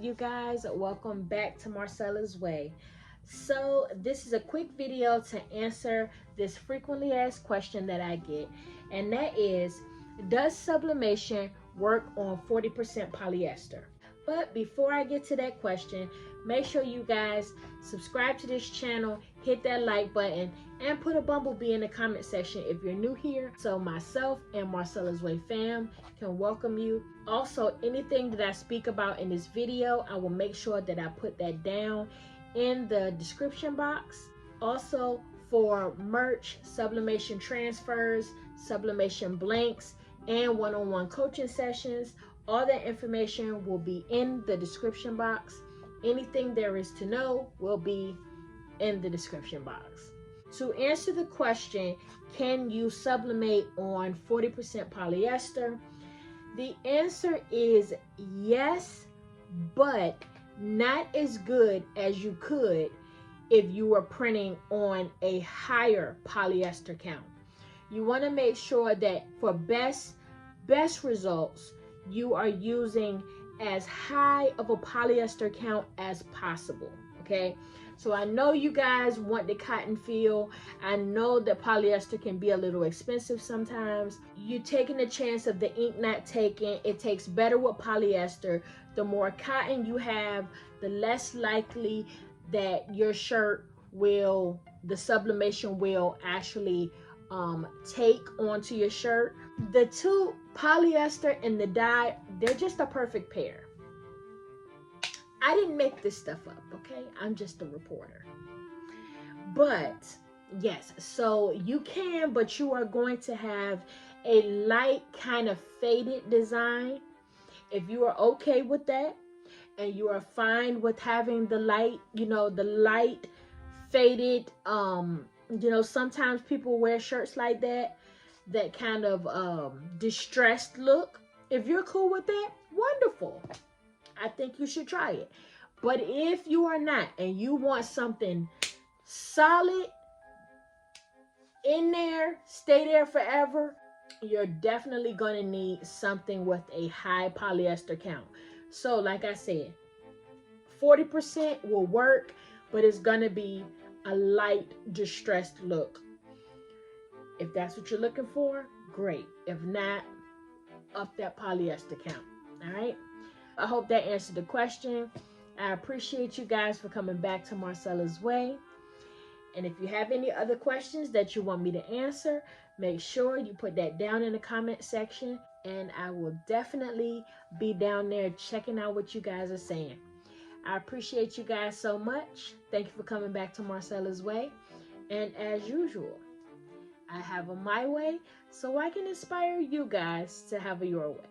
you guys? Welcome back to Marcella's Way. So this is a quick video to answer this frequently asked question that I get, and that is, does sublimation work on 40% polyester? But before I get to that question, make sure you guys subscribe to this channel, hit that like button, and put a bumblebee in the comment section if you're new here, so myself and Marcella's Way fam can welcome you. Also, anything that I speak about in this video, I will make sure that I put that down in the description box. Also, for merch, sublimation transfers, sublimation blanks, and one-on-one coaching sessions, all that information will be in the description box. Anything there is to know will be in the description box. To answer the question, can you sublimate on 40% polyester? The answer is yes, but not as good as you could if you were printing on a higher polyester count. You want to make sure that for best results, you are using as high of a polyester count as possible. Okay, so I know you guys want the cotton feel. I know that polyester can be a little expensive sometimes. You're taking the chance of the ink not taking. It takes better with polyester. The more cotton you have, the less likely that your shirt will, the sublimation will actually take onto your shirt. The two, polyester and the dye, they're just a perfect pair. I didn't make this stuff up, okay? I'm just a reporter. But yes, so you can, but you are going to have a light kind of faded design. If you are okay with that and you are fine with having the light, the light faded, sometimes people wear shirts like that kind of distressed look. If you're cool with that, wonderful. I think you should try it. But if you are not and you want something solid in there, stay there forever, you're definitely going to need something with a high polyester count. So like I said, 40% will work, but it's going to be a light distressed look. If that's what you're looking for, great. If not, up that polyester count. All right. I hope that answered the question. I appreciate you guys for coming back to Marcella's Way. And if you have any other questions that you want me to answer, make sure you put that down in the comment section, and I will definitely be down there checking out what you guys are saying. I appreciate you guys so much. Thank you for coming back to Marcella's Way. And as usual, I have a my way so I can inspire you guys to have a your way.